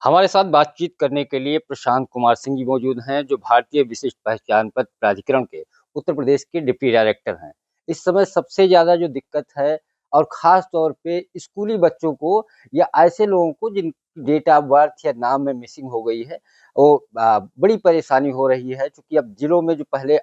हमारे साथ बातचीत करने के लिए प्रशांत कुमार सिंह जी मौजूद हैं, जो भारतीय विशिष्ट पहचान पत्र प्राधिकरण के उत्तर प्रदेश के डिप्टी डायरेक्टर हैं। इस समय सबसे ज़्यादा जो दिक्कत है और ख़ास तौर पे स्कूली बच्चों को या ऐसे लोगों को जिनकी डेट ऑफ बर्थ या नाम में मिसिंग हो गई है, वो बड़ी परेशानी हो रही है। चूँकि अब ज़िलों में जो पहले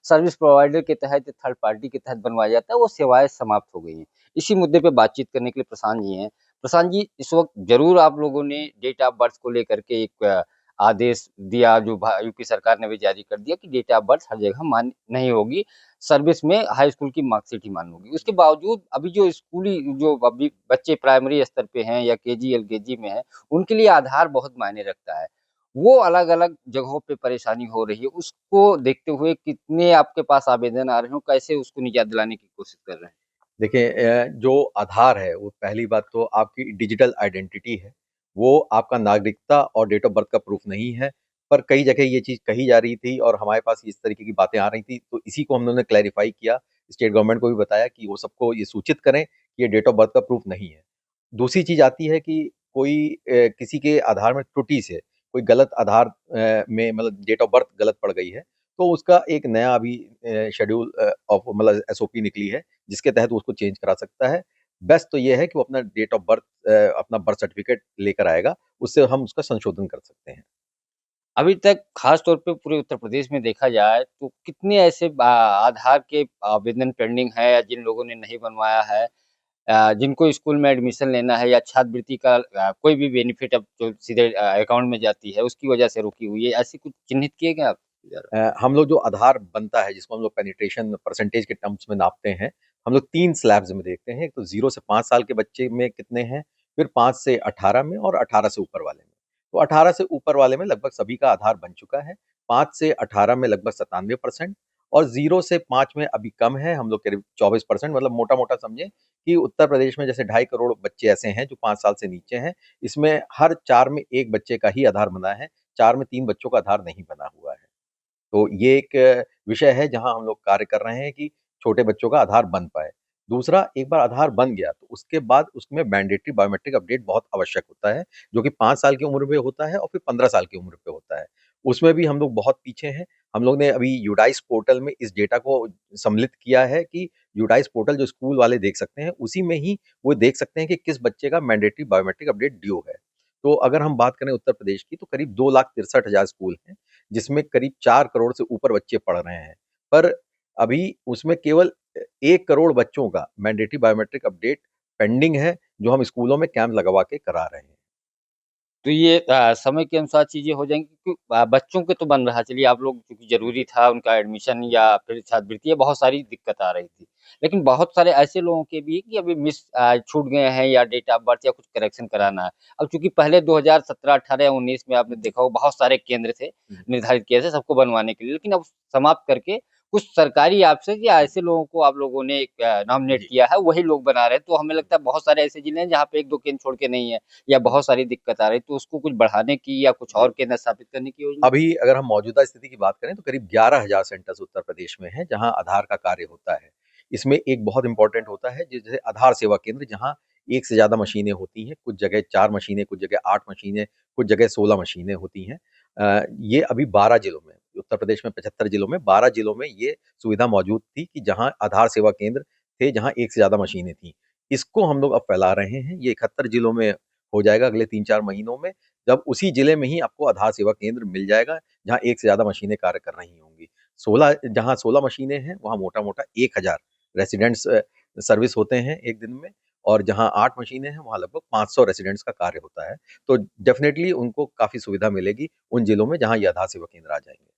सर्विस प्रोवाइडर के तहत, थर्ड पार्टी के तहत बनवाया जाता है, वो सेवाएँ समाप्त हो गई हैं। इसी मुद्दे पे बातचीत करने के लिए प्रशांत जी हैं। प्रशांत जी, इस वक़्त ज़रूर आप लोगों ने डेट ऑफ बर्थ को लेकर के एक आदेश दिया, जो यूपी सरकार ने भी जारी कर दिया कि डेट ऑफ बर्थ हर जगह मान्य नहीं होगी, सर्विस में हाई स्कूल की मार्कशीट ही मान्य होगी। उसके बावजूद अभी जो अभी बच्चे प्राइमरी स्तर पे हैं या केजी, एलकेजी में हैं, उनके लिए आधार बहुत मायने रखता है। वो अलग-अलग जगहों पे परेशानी हो रही है, उसको देखते हुए कितने आपके पास आवेदन आ रहे हो, कैसे उसको निजात दिलाने की कोशिश कर रहे हैं? देखिए जो आधार है वो पहली बात तो आपकी डिजिटल आइडेंटिटी है। वो आपका नागरिकता और डेट ऑफ बर्थ का प्रूफ नहीं है। पर कई जगह ये चीज़ कही जा रही थी और हमारे पास इस तरीके की बातें आ रही थी, तो इसी को हम लोगों ने क्लैरिफ़ाई किया। स्टेट गवर्नमेंट को भी बताया कि वो सबको ये सूचित करें कि ये डेट ऑफ बर्थ का प्रूफ नहीं है। दूसरी चीज़ आती है कि कोई किसी के आधार में त्रुटि से कोई गलत आधार में मतलब डेट ऑफ बर्थ गलत पड़ गई है, तो उसका एक नया अभी शेड्यूल ऑफ मतलब एसओपी निकली है, जिसके तहत वो उसको चेंज करा सकता है। बेस्ट तो ये है कि वो अपना डेट ऑफ बर्थ अपना बर्थ सर्टिफ़िकेट लेकर आएगा, उससे हम उसका संशोधन कर सकते हैं। अभी तक खास तौर पे पूरे उत्तर प्रदेश में देखा जाए तो कितने ऐसे आधार के आवेदन पेंडिंग है या जिन लोगों ने नहीं बनवाया है, जिनको स्कूल में एडमिशन लेना है या छात्रवृत्ति का कोई भी बेनिफिट अब जो सीधे अकाउंट में जाती है उसकी वजह से रुकी हुई है, ऐसी कुछ चिन्हित किए गए आप ज़रा? हम लोग जो आधार बनता है, जिसको हम लोग पेनिट्रेशन परसेंटेज के टर्म्स में नापते हैं, हम लोग 3 स्लैब्स में देखते हैं। एक तो 0 से 5 साल के बच्चे में कितने हैं, फिर 5 से 18 में और 18 से ऊपर वाले में। तो 18 से ऊपर वाले में लगभग सभी का आधार बन चुका है। 5 से 18 में लगभग 97% और 0 से 5 में अभी कम है, हम लोग करीब 24% मतलब मोटा-मोटा समझें कि उत्तर प्रदेश में जैसे 2.5 करोड़ बच्चे ऐसे हैं जो 5 साल से नीचे हैं। इसमें हर 4 में 1 बच्चे का ही आधार बना है, 4 में 3 बच्चों का आधार नहीं बना हुआ है। तो ये एक विषय है जहाँ हम लोग कार्य कर रहे हैं कि छोटे बच्चों का आधार बन पाए। दूसरा, एक बार आधार बन गया तो उसके बाद उसमें मैंडेटरी बायोमेट्रिक अपडेट बहुत आवश्यक होता है, जो कि 5 साल की उम्र में होता है और फिर 15 साल की उम्र पे होता है। उसमें भी हम लोग बहुत पीछे हैं। हम लोग ने अभी यूडाइस पोर्टल में इस डेटा को सम्मिलित किया है कि यूडाइस पोर्टल जो स्कूल वाले देख सकते हैं, उसी में ही वो देख सकते हैं कि किस बच्चे का मैंडेटरी बायोमेट्रिक अपडेट ड्यू है। तो अगर हम बात करें उत्तर प्रदेश की तो करीब 2,63,000 स्कूल हैं, जिसमें करीब 4 करोड़ से ऊपर बच्चे पढ़ रहे हैं। पर अभी उसमें केवल 1 करोड़ बच्चों का मैंडेटरी बायोमेट्रिक अपडेट पेंडिंग है, जो हम स्कूलों में कैंप लगवा के करा रहे हैं। तो ये समय के अनुसार चीज़ें हो जाएँगी क्योंकि बच्चों के तो बन रहा है, चलिए आप लोग चूँकि ज़रूरी था उनका एडमिशन या फिर छात्रवृत्ति या बहुत सारी दिक्कत आ रही थी। लेकिन बहुत सारे ऐसे लोगों के भी कि अभी छूट गए हैं या डेट ऑफ बर्थ या कुछ करेक्शन कराना है। अब चूँकि पहले 2017, 18 या 19 में आपने देखा होगा बहुत सारे केंद्र थे, हुँ। निर्धारित किए थे सबको बनवाने के लिए, लेकिन अब समाप्त करके कुछ सरकारी ऑफिसर या हुँ। ऐसे लोगों को आप लोगों ने एक नॉमिनेट जी। किया है, वही लोग बना रहे हैं। तो हमें लगता है बहुत सारे ऐसे जिले हैं जहाँ पे 1-2 केंद्र छोड़ के नहीं है। या हुँ। बहुत सारी दिक्कत आ रही, तो उसको कुछ बढ़ाने की या कुछ और जी। केंद्र स्थापित करने की योजना? अभी अगर हम मौजूदा स्थिति की बात करें तो करीब 11,000 सेंटर्स उत्तर प्रदेश में हैं, जहाँ आधार का कार्य होता है। इसमें एक बहुत इम्पोर्टेंट होता है जैसे आधार सेवा केंद्र, जहाँ 1 से ज़्यादा मशीनें होती हैं, कुछ जगह 4 मशीनें, कुछ जगह 8 मशीनें, कुछ जगह 16 मशीनें होती हैं। ये अभी 12 जिलों में, उत्तर प्रदेश में 75 जिलों में, 12 जिलों में ये सुविधा मौजूद थी कि जहाँ आधार सेवा केंद्र थे, जहाँ 1 से ज़्यादा मशीनें थीं। इसको हम लोग अब फैला रहे हैं, ये 71 जिलों में हो जाएगा अगले 3-4 महीनों में। जब उसी जिले में ही आपको आधार सेवा केंद्र मिल जाएगा, जहाँ 1 से ज़्यादा मशीनें कार्य कर रही होंगी। 16 मशीनें हैं, वहाँ मोटा-मोटा 1000 रेज़िडेंट्स सर्विस होते हैं 1 दिन में और जहाँ 8 मशीनें हैं, वहाँ लगभग 500 रेज़िडेंट्स का कार्य होता है। तो डेफ़िनेटली उनको काफ़ी सुविधा मिलेगी उन जिलों में जहाँ ये आधार सेवा केंद्र आ जाएँगे।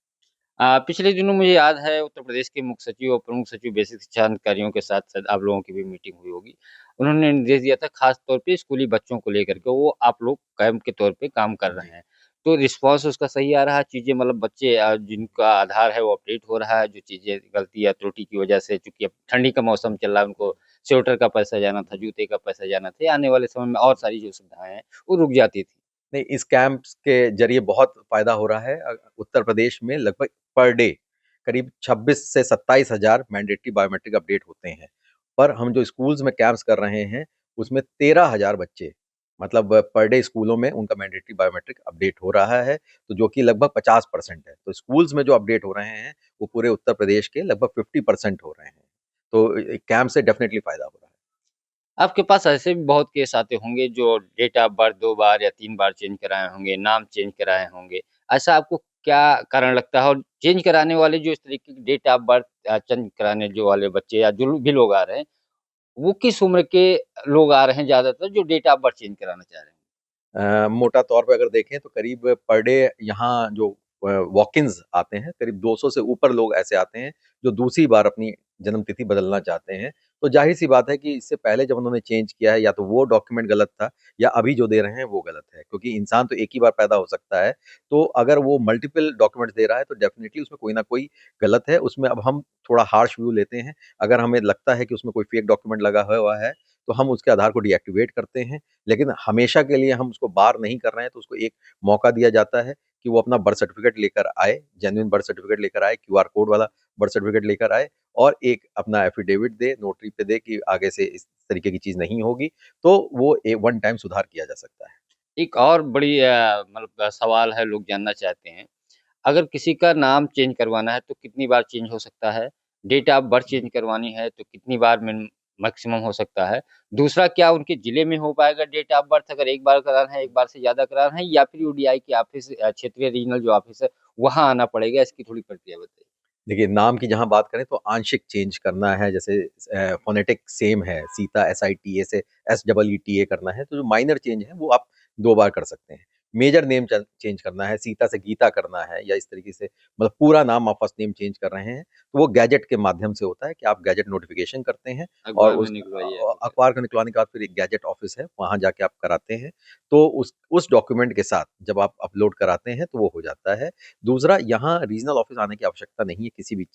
पिछले दिनों मुझे याद है उत्तर प्रदेश के मुख्य सचिव और प्रमुख सचिव बेसिक शिक्षा अधिकारियों के साथ शायद आप लोगों की भी मीटिंग हुई होगी। उन्होंने निर्देश दिया था खास तौर पे स्कूली बच्चों को लेकर के वो आप लोग कैंप के तौर पे काम कर रहे जी। हैं। तो रिस्पॉन्स उसका सही आ रहा है, चीज़ें मतलब बच्चे जिनका आधार है वो अपडेट हो रहा है, जो चीज़ें गलती या त्रुटि की वजह से चूँकि अब ठंडी का मौसम चल रहा है, उनको स्वेटर का पैसा जाना था, जूते का पैसा जाना था, या आने वाले समय में और सारी जो सुविधाएँ हैं, वो रुक जाती थी। नहीं, इस कैंप्स के ज़रिए बहुत फ़ायदा हो रहा है। उत्तर प्रदेश में लगभग पर डे करीब 26 से 27,000 मैंडेटरी बायोमेट्रिक अपडेट होते हैं। पर हम जो स्कूल्स में कैंप्स कर रहे हैं, उसमें 13,000 बच्चे मतलब पर डे स्कूलों में उनका मैंडेटरी बायोमेट्रिक अपडेट हो रहा है, तो जो कि लगभग 50% है। तो स्कूल्स में जो अपडेट हो रहे हैं, वो पूरे उत्तर प्रदेश के लगभग 50% हो रहे हैं। तो कैंप से डेफ़िनेटली फ़ायदा हो रहा है। आपके पास ऐसे भी बहुत केस आते होंगे जो डेट ऑफ बर्थ 2 बार या 3 बार चेंज कराए होंगे, नाम चेंज कराए होंगे। ऐसा आपको क्या कारण लगता है? और चेंज कराने वाले जो इस तरीके की डेट ऑफ बर्थ चेंज कराने जो वाले बच्चे या जो भी लोग आ रहे हैं, वो किस उम्र के लोग आ रहे हैं ज़्यादातर जो डेट ऑफ बर्थ चेंज कराना चाह रहे हैं? मोटा तौर पे अगर देखें तो करीब पर डे यहाँ जो वॉक-इन्स आते हैं, करीब 200 से ऊपर लोग ऐसे आते हैं, जो दूसरी बार अपनी जन्म तिथि बदलना चाहते हैं। तो ज़ाहिर-सी बात है कि इससे पहले जब उन्होंने चेंज किया है, या तो वो डॉक्यूमेंट गलत था, या अभी जो दे रहे हैं वो गलत है। क्योंकि इंसान तो एक ही बार पैदा हो सकता है, तो अगर वो मल्टीपल डॉक्यूमेंट्स दे रहा है, तो डेफ़िनिटली उसमें कोई ना कोई गलत है। उसमें अब हम थोड़ा हार्श व्यू लेते हैं। अगर हमें लगता है कि उसमें कोई फेक डॉक्यूमेंट लगा हुआ है, तो हम उसके आधार को डीएक्टिवेट करते हैं। लेकिन हमेशा के लिए हम उसको बार नहीं कर रहे हैं, तो उसको एक मौका दिया जाता है कि वो अपना बर्थ सर्टिफ़िकेट लेकर आए, जेन्युइन बर्थ सर्टिफ़िकेट लेकर आए, क्यूआर कोड वाला बर्थ सर्टिफ़िकेट लेकर आए, और एक अपना एफ़िडेविट दे, नोटरी पे दे कि आगे से इस तरीके की चीज़ नहीं होगी, तो वो वन टाइम सुधार किया जा सकता है। एक और बड़ी मतलब सवाल है लोग जानना चाहते हैं, अगर किसी का नाम चेंज करवाना है तो कितनी बार चेंज हो सकता है? डेट ऑफ बर्थ चेंज करवानी है तो कितनी बार मैक्सिमम हो सकता है? दूसरा क्या उनके ज़िले में हो पाएगा डेट ऑफ बर्थ अगर एक बार कराना है, एक बार से ज़्यादा कराना है या फिर यूडीआई के ऑफ़िस क्षेत्रीय रीजनल जो ऑफ़िस है, वहाँ आना पड़ेगा? इसकी थोड़ी प्रक्रिया बताइए। देखिए, नाम की जहाँ बात करें तो आंशिक चेंज करना है, जैसे फ़ोनेटिक सेम है, सीता SITA से SEETA करना है, तो जो माइनर चेंज है वो आप 2 बार कर सकते हैं। मेजर नेम चेंज करना है, सीता से गीता करना है, या इस तरीके से मतलब पूरा नाम आप फर्स्ट नेम चेंज कर रहे हैं, तो वो गैजेट के माध्यम से होता है कि आप गैजेट नोटिफ़िकेशन करते हैं, और अखबार में निकलवाइए या कुछ अखबार को निकलवाने के बाद फिर एक गैजेट ऑफ़िस है, वहाँ जाके आप कराते हैं। तो उस डॉक्यूमेंट के साथ जब आप अपलोड कराते हैं, तो वो हो जाता है। दूसरा, यहाँ रीजनल ऑफ़िस आने की आवश्यकता नहीं है किसी भी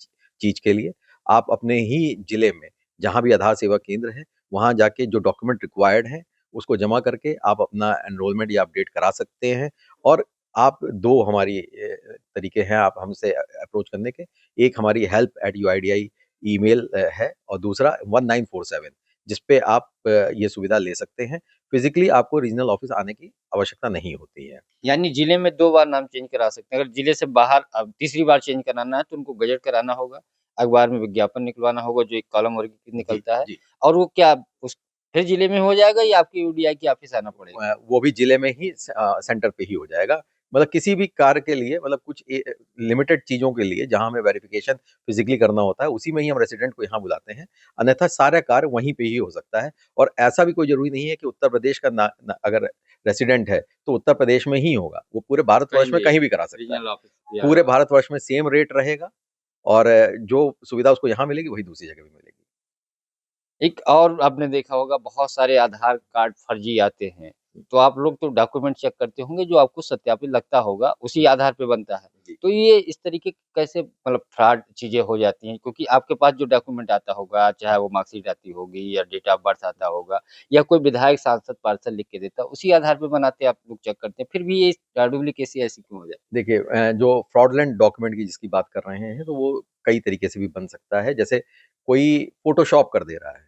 चीज़ के लिए। आप अपने ही ज़िले में जहाँ भी आधार सेवा केंद्र है, वहाँ जाके जो डॉक्यूमेंट रिक्वायर्ड हैं, उसको जमा करके आप अपना एनरोलमेंट या अपडेट करा सकते हैं। और आप 2 हमारी तरीके हैं आप हमसे अप्रोच करने के। एक हमारी help@uidi ईमेल है, और दूसरा 1947, जिस पे आप ये सुविधा ले सकते हैं। फिज़िकली आपको रीजनल ऑफ़िस आने की आवश्यकता नहीं होती है। यानी जिले में 2 बार नाम चेंज करा सकते हैं। अगर जिले से बाहर अब तीसरी बार चेंज कराना है तो उनको गज़ट कराना होगा, अखबार में विज्ञापन निकलवाना होगा जो एक कॉलम वर्ग जी, निकलता है जी। और वो क्या उस फिर जिले में हो जाएगा या आपकी यूडीआई के ऑफ़िस आना पड़ेगा? वो भी जिले में ही सेंटर पे ही हो जाएगा। मतलब किसी भी कार्य के लिए, मतलब कुछ लिमिटेड चीज़ों के लिए जहाँ हमें वेरिफ़िकेशन फ़िज़िकली करना होता है, उसी में ही हम रेज़िडेंट को यहाँ बुलाते हैं। अन्यथा सारा कार्य वहीं पे ही हो सकता है, और ऐसा भी कोई ज़रूरी नहीं है कि उत्तर प्रदेश का ना ना अगर रेज़िडेंट है, तो उत्तर प्रदेश में ही होगा। वो पूरे कहीं भारतवर्ष में भी कहीं भी करा सकता है। रीजनल ऑफ़िस या पूरे भारतवर्ष में सेम रेट रहेगा, और जो सुविधा उसको यहाँ मिलेगी, वही दूसरी जगह भी मिलेगी। एक और आपने देखा होगा बहुत सारे आधार कार्ड फर्जी आते हैं। तो आप लोग तो डॉक्यूमेंट चेक करते होंगे जो आपको सत्यापित लगता होगा, उसी आधार पे बनता है। जी। तो ये इस तरीके की कैसे मतलब फ्रॉड चीज़ें हो जाती हैं? क्योंकि आपके पास जो डॉक्यूमेंट आता होगा, चाहे वो मार्कशीट आती होगी या डेट ऑफ बर्थ आता होगा या कोई विधायक, सांसद, पार्षद लिख के देता है, उसी आधार पे बनाते आप लोग चेक करते हैं। फिर भी ये डुप्लीकेसी ऐसी क्यों हो जाती है? देखिए, जो फ्रॉडुलेंट डॉक्यूमेंट की जिसकी बात कर रहे हैं, तो वो कई तरीके से भी बन सकता है। जैसे कोई फ़ोटोशॉप कर दे रहा है,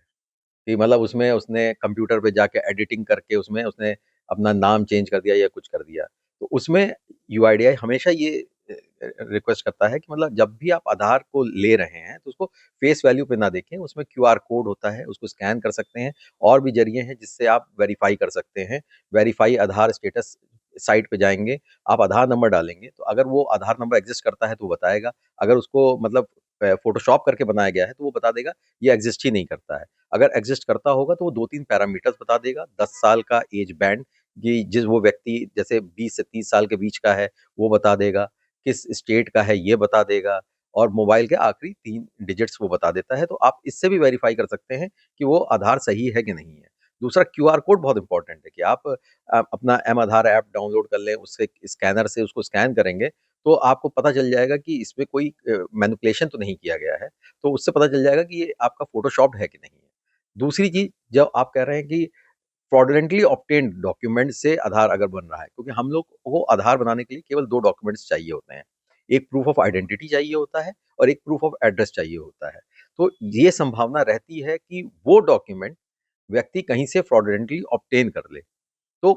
कि मतलब उसमें उसने कंप्यूटर पे जाके एडिटिंग करके उसमें उसने अपना नाम चेंज कर दिया या कुछ कर दिया। तो उसमें यूआईडीआई हमेशा ये रिक्वेस्ट करता है कि मतलब जब भी आप आधार को ले रहे हैं, तो उसको फेस वैल्यू पे ना देखें, उसमें क्यूआर कोड होता है, उसको स्कैन कर सकते हैं। और भी ज़रिए हैं जिससे आप वेरीफ़ाई कर सकते हैं। वेरीफ़ाई आधार स्टेटस साइट पे जाएँगे, आप आधार नंबर डालेंगे, तो अगर वो आधार नंबर एक्ज़िस्ट करता है तो वो बताएगा। अगर उसको मतलब फ़ोटोशॉप करके बनाया गया है, तो वो बता देगा ये एक्ज़िस्ट ही नहीं करता है। अगर एक्ज़िस्ट करता होगा तो वो 2-3 पैरामीटर्स बता देगा, 10 साल का एज बैंड, कि जिस वो व्यक्ति जैसे 20 से 30 साल के बीच का है, वो बता देगा, किस स्टेट का है ये बता देगा, और मोबाइल के आखिरी 3 डिजिट्स वो बता देता है। तो आप इससे भी वेरीफ़ाई कर सकते हैं कि वो आधार सही है कि नहीं है। दूसरा, क्यूआर कोड बहुत इम्पोर्टेंट है कि आप अपना एम आधार ऐप डाउनलोड कर लें, उससे स्कैनर से उसको स्कैन करेंगे, तो आपको पता चल जाएगा कि इसमें कोई मैनिपुलेशन तो नहीं किया गया है। तो उससे पता चल जाएगा कि ये आपका फ़ोटोशॉप्ड है कि नहीं है। दूसरी चीज़, जब आप कह रहे हैं कि फ्रॉडुलेंटली ऑब्टेन्ड डॉक्यूमेंट से आधार अगर बन रहा है, क्योंकि हम लोग को आधार बनाने के लिए केवल 2 डॉक्यूमेंट्स चाहिए होते हैं। एक प्रूफ ऑफ आइडेंटिटी चाहिए होता है, और एक प्रूफ ऑफ एड्रेस चाहिए होता है। तो ये संभावना रहती है कि वो डॉक्यूमेंट व्यक्ति कहीं से फ्रॉडुलेंटली ऑब्टेन कर ले। तो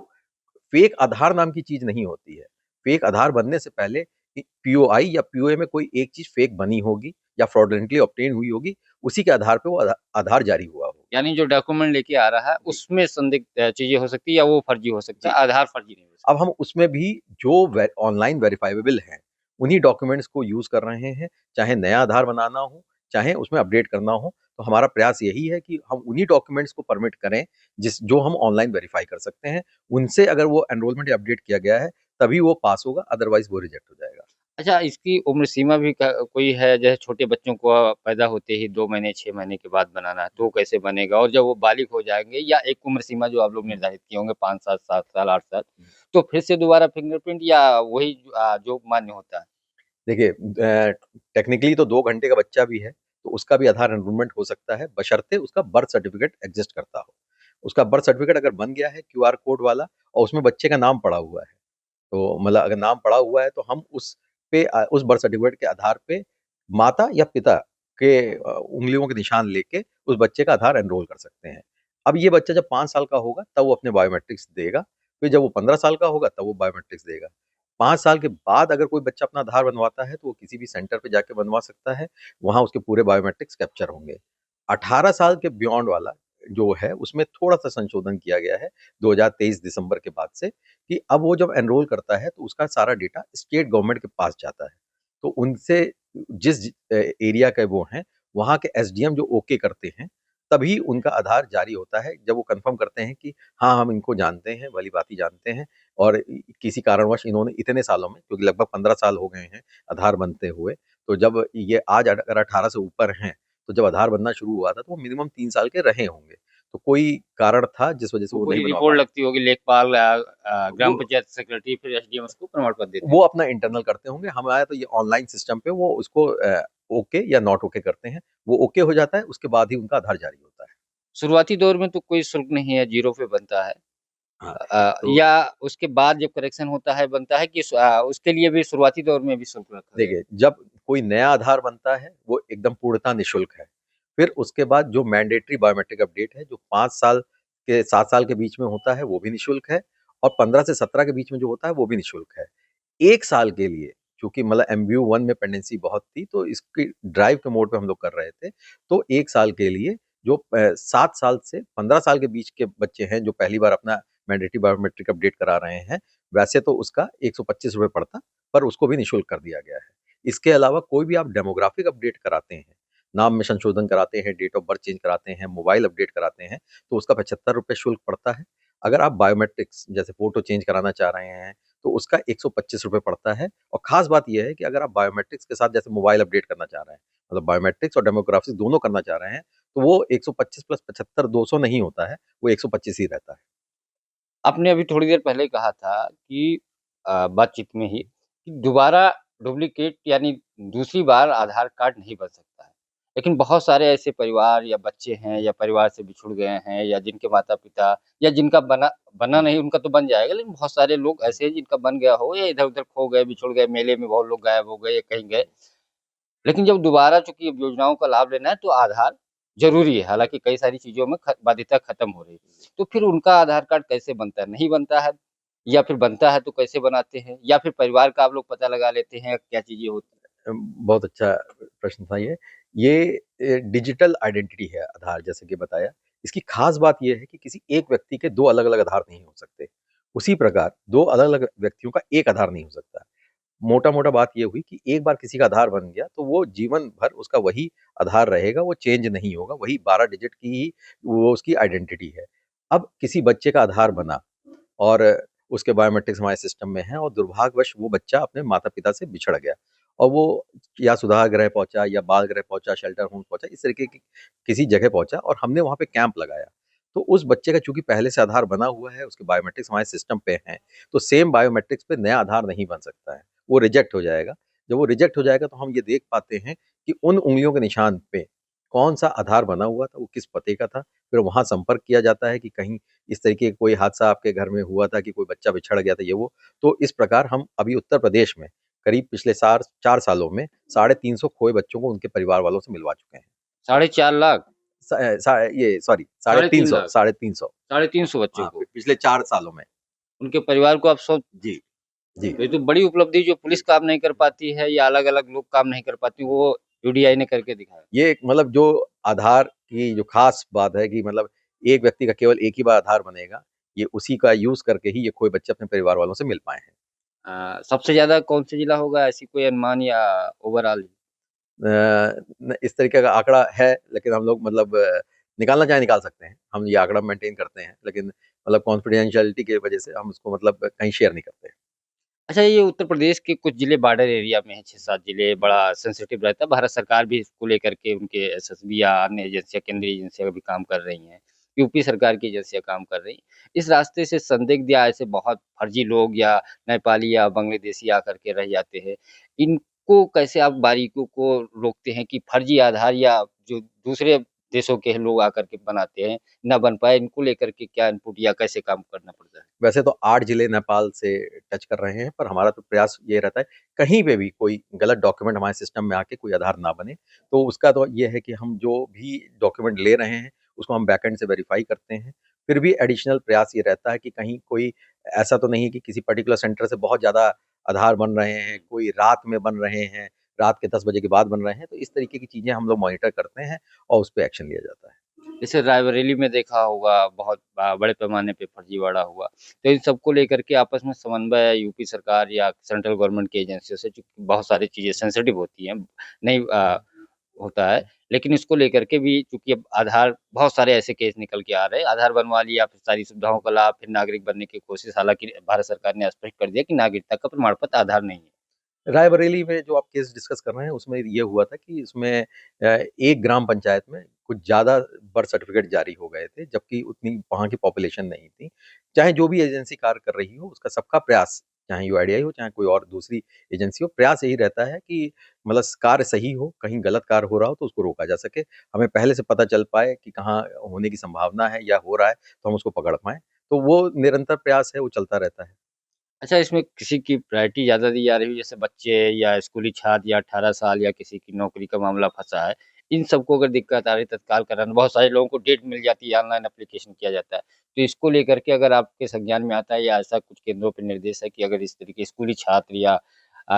फेक आधार नाम की चीज़ नहीं होती है। फेक आधार बनने से पहले पीओआई या पीओए में कोई एक चीज़ फेक बनी होगी या फ्रॉडुलेंटली ऑब्टेन हुई होगी, उसी के आधार पे वो आधार जारी हुआ होगा। यानी जो डॉक्यूमेंट लेके आ रहा है, जी, उसमें संदिग्ध चीज़ें हो सकती है या वो फर्जी हो सकता जी। है, आधार फर्जी नहीं हो अब सकता। हम उसमें भी जो ऑनलाइन वेरिफाइबल हैं, उन्हीं डॉक्यूमेंट्स को यूज़ कर रहे हैं, चाहे नया आधार बनाना हो, चाहे उसमें अपडेट करना हो। तो हमारा प्रयास यही है कि हम उन्हीं डॉक्यूमेंट्स को परमिट करें, जो हम ऑनलाइन वेरीफाई कर सकते हैं। उनसे अगर वो एनरोलमेंट या अपडेट किया गया है, तभी वो पास होगा, अदरवाइज़ वो रिजेक्ट हो जाएगा। अच्छा, इसकी उम्र सीमा भी कोई है? जैसे छोटे बच्चों को पैदा होते ही 2 महीने, 6 महीने के बाद बनाना है, तो कैसे बनेगा? और जब वो बालिग हो जाएँगे या एक उम्र सीमा जो आप लोग हुँ, निर्धारित किए होंगे 5 साल, 7 साल, 8 साल, हुँ। तो फिर से दोबारा फिंगरप्रिंट या वही जो मान्य होता है? देखिए टेक्निकली तो 2 घंटे का बच्चा भी है, तो उसका भी आधार एनरोलमेंट हो सकता है, बशर्ते उसका बर्थ सर्टिफ़िकेट एक्जिस्ट करता हो। उसका बर्थ सर्टिफ़िकेट अगर बन गया है क्यूआर कोड वाला और उसमें बच्चे का नाम पड़ा हुआ है, तो मतलब अगर नाम पड़ा हुआ है तो हम उस पे उस बर्थ सर्टिफ़िकेट के आधार पे माता या पिता के उँगलियों के निशान लेके उस बच्चे का आधार एनरोल कर सकते हैं। अब ये बच्चा जब 5 साल का होगा तब वो अपने बायोमेट्रिक्स देगा, फिर जब वो 15 साल का होगा तब वो बायोमेट्रिक्स देगा। 5 साल के बाद अगर कोई बच्चा अपना आधार बनवाता है तो वो किसी भी सेंटर पे जाके बनवा सकता है, वहाँ उसके पूरे बायोमेट्रिक्स कैप्चर होंगे। 18 साल के बियॉन्ड वाला जो है उसमें थोड़ा-सा संशोधन किया गया है 2023 दिसंबर के बाद से कि अब वो जब एनरोल करता है तो उसका सारा डेटा स्टेट गवर्नमेंट के पास जाता है। तो उनसे जिस एरिया के वो हैं, वहाँ के एसडीएम जो ओके करते हैं, तभी उनका आधार जारी होता है। जब वो कन्फर्म करते हैं कि हाँ, हम इनको जानते हैं, भली-भाँति जानते हैं और किसी कारणवश इन्होंने इतने सालों में क्योंकि लगभग 15 साल हो गए हैं आधार बनते हुए, तो जब ये आज अगर 18 से ऊपर हैं, तो जब आधार बनना शुरू हुआ था, तो वो मिनिमम 3 साल के रहे होंगे। तो कोई कारण था जिस वजह से तो वो नहीं कोई बनवा रिपोर्ट पाए। लगती होगी लेखपाल वो ग्राम पंचायत सेक्रेटरी फिर एसडीएम उसको प्रमाण पत्र देते वो हैं। अपना इंटरनल करते होंगे, हमारा तो ये ऑनलाइन सिस्टम पे वो उसको ओके या नॉट ओके करते हैं। वो ओके हो जाता है, उसके बाद ही उनका आधार जारी होता है। शुरुआती दौर में तो कोई शुल्क नहीं है, 0 पे बनता है। हाँ, तो या उसके बाद जब करेक्शन होता है बनता है कि उसके लिए भी शुरुआती दौर में भी शुल्क रखा गया है? देखिए, जब कोई नया आधार बनता है, वो एकदम पूर्णतः निःशुल्क है। फिर उसके बाद जो मैंडेटरी बायोमेट्रिक अपडेट है, जो 5 साल के 7 साल के बीच में होता है, वो भी निःशुल्क है और 15 से 17 के बीच में जो होता है, वो भी निःशुल्क है। 1 साल के लिए चूँकि मतलब एमबीयू 1 में पेंडेंसी बहुत थी, तो इसकी ड्राइव के मोड पे हम लोग कर रहे थे। तो 1 साल के लिए जो 7 साल से 15 साल के बीच के बच्चे हैं, जो पहली बार अपना मैंडेटरी बायोमेट्रिक अपडेट करा रहे हैं, वैसे तो उसका ₹125 पड़ता, पर उसको भी निःशुल्क कर दिया गया है। इसके अलावा कोई भी आप डेमोग्राफिक अपडेट कराते हैं, नाम में संशोधन कराते हैं, डेट ऑफ बर्थ चेंज कराते हैं, मोबाइल अपडेट कराते हैं, तो उसका ₹75 शुल्क पड़ता है। अगर आप बायोमेट्रिक्स जैसे फ़ोटो चेंज कराना चाह रहे हैं, तो उसका ₹125 पड़ता है और ख़ास बात ये है कि अगर आप बायोमेट्रिक्स के साथ जैसे मोबाइल अपडेट करना चाह रहे हैं, मतलब बायोमेट्रिक्स और डेमोग्राफिक्स दोनों करना चाह रहे हैं, तो वो 125 प्लस 75 200 नहीं होता है, वो 125 ही रहता है। आपने अभी थोड़ी देर पहले कहा था कि बातचीत में ही कि दोबारा डुप्लीकेट यानी दूसरी बार आधार कार्ड नहीं बन सकता है। लेकिन बहुत सारे ऐसे परिवार या बच्चे हैं या परिवार से बिछुड़ गए हैं या जिनके माता-पिता या जिनका बना बना हुँ, नहीं उनका तो बन जाएगा, लेकिन बहुत सारे लोग हुँ, ऐसे हैं जिनका बन गया हो या इधर-उधर खो गए, बिछुड़ गए, मेले में बहुत लोग गायब हो गए या कहीं गए। लेकिन जब दोबारा चूँकि अब योजनाओं का लाभ लेना है तो आधार ज़रूरी है, हालाँकि कई सारी चीज़ों में बाध्यता खत्म हो रही है। तो फिर उनका आधार कार्ड कैसे बनता है? नहीं बनता है या फिर बनता है तो कैसे बनाते हैं? या फिर परिवार का आप लोग पता लगा लेते हैं, क्या चीज़ें होती हैं? बहुत अच्छा प्रश्न था ये। ये डिजिटल आइडेंटिटी है आधार जैसे कि बताया। इसकी ख़ास बात ये है कि किसी एक व्यक्ति के 2 अलग-अलग आधार नहीं हो सकते। उसी प्रकार 2 अलग-अलग व्यक्तियों का एक आधार नहीं हो सकता। मोटा-मोटा बात ये हुई कि एक बार किसी का आधार बन गया तो वो जीवन भर उसका वही आधार रहेगा, वो चेंज नहीं होगा, वही 12 डिजिट की ही वो उसकी आइडेंटिटी है। अब किसी बच्चे का आधार बना और उसके बायोमेट्रिक्स हमारे सिस्टम में हैं और दुर्भाग्यवश वो बच्चा अपने माता-पिता से बिछड़ गया और वो या सुधार गृह पहुँचा या बाल गृह पहुँचा, शेल्टर होम पहुँचा, इस तरीके की किसी जगह पहुँचा और हमने वहाँ पे कैंप लगाया। तो उस बच्चे का चूँकि पहले से आधार बना हुआ है, उसके बायोमेट्रिक्स हमारे सिस्टम पे हैं, तो सेम बायोमेट्रिक्स पे नया आधार नहीं बन सकता है, वो रिजेक्ट हो जाएगा। जब वो रिजेक्ट हो जाएगा तो हम ये देख पाते हैं कि उन उँगलियों के निशान पे कौन-सा आधार बना हुआ था, वो किस पते का था, फिर वहाँ संपर्क किया जाता है कि कहीं इस तरीके का कोई हादसा आपके घर में हुआ था कि कोई बच्चा बिछड़ गया था ये वो। तो इस प्रकार हम अभी उत्तर प्रदेश में करीब पिछले सार 4 सालों में 350 खोए बच्चों को उनके परिवार वालों से मिलवा चुके हैं। 4.5 लाख? ये सॉरी साढ़े तीन 350 लाख 350 350 बच्चों हाँ, को पिछले 4 सालों में। उनके परिवार को आप सौ जी, जी। तो ये तो बड़ी उपलब्धि जो पुलिस काम नहीं कर पाती है या अलग-अलग लोग काम नहीं कर पाती, वो यूडीआई ने करके दिखाया। ये एक मतलब जो आधार की जो ख़ास बात है कि मतलब एक व्यक्ति का केवल एक ही बार आधार बनेगा, ये उसी का यूज़ करके ही ये कोई बच्चे अपने परिवार वालों से मिल पाए हैं। सबसे ज़्यादा कौन-सा जिला होगा ऐसी कोई अनुमान या ओवरऑल? न इस तरीके का आंकड़ा है, लेकिन हम लोग मतलब निकालना चाहें निकाल सकते हैं। हम ये आंकड़ा मेंटेन करते हैं, लेकिन मतलब कॉन्फिडेंशियलिटी की वजह से हम उसको मतलब कहीं शेयर नहीं करते। अच्छा, ये उत्तर प्रदेश के कुछ जिले बॉर्डर एरिया में हैं, 6-7 जिले बड़ा सेंसिटिव रहता है। भारत सरकार भी इसको लेकर के उनके एसएसबी या अन्य एजेंसियाँ, केंद्रीय एजेंसियाँ भी काम कर रही हैं। यूपी सरकार की एजेंसियाँ काम कर रही हैं। इस रास्ते से संदिग्ध या ऐसे बहुत फर्जी लोग या नेपाली या बांग्लादेशी आकर के रह जाते हैं। इनको कैसे आप बारीकियों को रोकते हैं कि फर्जी आधार या जो दूसरे देशों के लोग आकर के बनाते हैं, ना बन पाए? इनको लेकर के क्या इनपुट या कैसे काम करना पड़ता है? वैसे तो 8 जिले नेपाल से टच कर रहे हैं, पर हमारा तो प्रयास ये रहता है, कहीं पे भी कोई गलत डॉक्यूमेंट हमारे सिस्टम में आके कोई आधार ना बने। तो उसका तो ये है कि हम जो भी डॉक्यूमेंट ले रहे हैं, उसको हम बैकएंड से वेरीफ़ाई करते हैं। फिर भी एडिशनल प्रयास ये रहता है कि कहीं कोई ऐसा तो नहीं है कि किसी पर्टिकुलर सेंटर से बहुत ज़्यादा आधार बन रहे हैं, कोई रात में बन रहे हैं, रात के 10 बजे के बाद बन रहे हैं। तो इस तरीके की चीज़ें हम लोग मॉनिटर करते हैं और उस पे एक्शन लिया जाता है। जैसे रायबरेली में देखा होगा बहुत बड़े पैमाने पे फर्जीवाड़ा हुआ। तो इन सबको लेकर के आपस में समन्वय यूपी सरकार या सेंट्रल गवर्नमेंट की एजेंसियों से चूँकि बहुत सारी चीज़ें सेंसिटिव होती हैं, नहीं होता है। लेकिन इसको लेकर के भी चूँकि अब आधार बहुत सारे ऐसे केस निकल के आ रहे हैं, आधार बनवा लिया, फिर सारी सुविधाओं का लाभ, फिर नागरिक बनने की कोशिश। हालाँकि भारत सरकार ने स्पष्ट कर दिया कि नागरिकता का प्रमाण पत्र आधार नहीं है। रायबरेली में जो आप केस डिस्कस कर रहे हैं, उसमें ये हुआ था कि इसमें एक ग्राम पंचायत में कुछ ज़्यादा बर्थ सर्टिफ़िकेट जारी हो गए थे, जबकि उतनी वहाँ की पॉपुलेशन नहीं थी। चाहे जो भी एजेंसी कार्य कर रही हो, उसका सबका प्रयास, चाहे यूआईडीआई हो, चाहे कोई और दूसरी एजेंसी हो, प्रयास यही रहता है कि मतलब कार्य सही हो, कहीं गलत कार्य हो रहा हो, तो उसको रोका जा सके। हमें पहले से पता चल पाए कि कहाँ होने की संभावना है या हो रहा है, तो हम उसको पकड़ पाएँ। तो वो निरंतर प्रयास है, वो चलता रहता है। अच्छा, इसमें किसी की प्रायोरिटी ज़्यादा दी जा रही है, जैसे बच्चे या स्कूली छात्र या 18 साल या किसी की नौकरी का मामला फँसा है, इन सबको अगर दिक्कत आ रही है तत्काल कराना, बहुत सारे लोगों को डेट मिल जाती है, ऑनलाइन एप्लीकेशन किया जाता है। तो इसको लेकर के अगर आपके संज्ञान में आता है या ऐसा कुछ केंद्रों पे निर्देश है कि अगर इस तरीके स्कूली छात्र या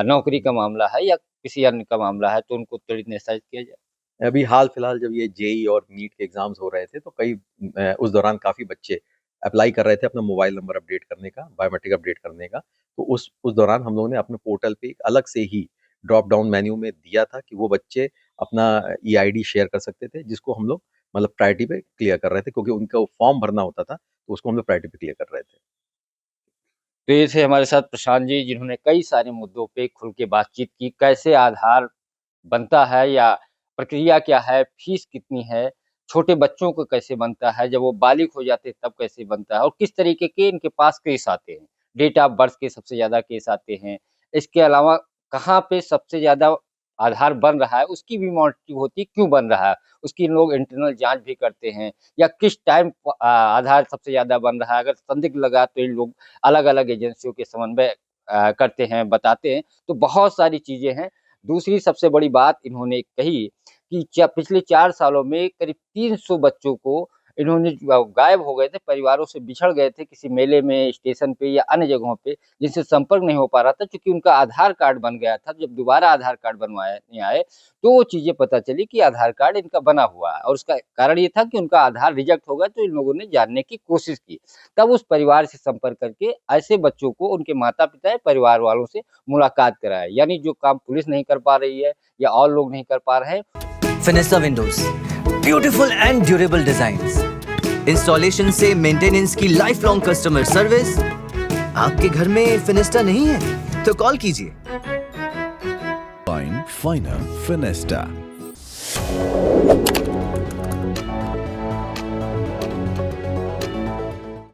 नौकरी का मामला है या किसी अन्य का मामला है, तो उनको त्वरित निस्तारित किया जाए? अभी हाल-फिलहाल जब ये जेईई और नीट के एग्ज़ाम्स हो रहे थे, तो कई उस दौरान काफ़ी बच्चे अप्लाई कर रहे थे अपना मोबाइल नंबर अपडेट करने का, बायोमेट्रिक अपडेट करने का। तो उस दौरान हम लोगों ने अपने पोर्टल पे एक अलग से ही ड्रॉप डाउन मेन्यू में दिया था कि वो बच्चे अपना ईआईडी शेयर कर सकते थे, जिसको हम लोग मतलब प्रायोरिटी पे क्लियर कर रहे थे, क्योंकि उनका वो फॉर्म भरना होता था, तो उसको हम लोग प्रायोरिटी पे क्लियर कर रहे थे। तो ये थे हमारे साथ प्रशांत जी, जिन्होंने कई सारे मुद्दों पे खुल के बातचीत की, कैसे आधार बनता है या प्रक्रिया क्या है, फीस कितनी है, छोटे बच्चों को कैसे बनता है, जब वो बालिग हो जाते हैं तब कैसे बनता है और किस तरीके के इनके पास केस आते हैं। डेट ऑफ बर्थ के सबसे ज़्यादा केस आते हैं। इसके अलावा कहाँ पे सबसे ज़्यादा आधार बन रहा है, उसकी भी मॉनिटरिंग होती है, क्यों बन रहा है? उसकी लोग इंटरनल जाँच भी करते हैं या किस टाइम आधार सबसे ज़्यादा बन रहा है। अगर संदिग्ध लगा तो इन लोग अलग-अलग एजेंसियों के समन्वय करते हैं, बताते हैं। तो बहुत सारी चीज़ें हैं। दूसरी सबसे बड़ी बात इन्होंने कही कि पिछले 4 सालों में करीब 300 बच्चों को इन्होंने गायब हो गए थे, परिवारों से बिछड़ गए थे किसी मेले में, स्टेशन पे या अन्य जगहों पे, जिनसे संपर्क नहीं हो पा रहा था क्योंकि उनका आधार कार्ड बन गया था। जब दोबारा आधार कार्ड बनवाने आए, तो वो चीज़ें पता चली कि आधार कार्ड इनका बना हुआ है और उसका कारण ये था कि उनका आधार रिजेक्ट हो गया, तो इन लोगों ने जानने की कोशिश की। तब उस परिवार से संपर्क करके ऐसे बच्चों को उनके माता-पिता या परिवार वालों से मुलाकात कराएँ। यानी जो काम पुलिस नहीं कर पा रही है या और लोग नहीं कर पा रहे हैं। Fenesta windows, beautiful and durable designs, installation से मेंटेनेंस की लाइफ लॉन्ग कस्टमर सर्विस। आपके घर में फिनिस्टा नहीं है तो कॉल कीजिए। Finer Finesta.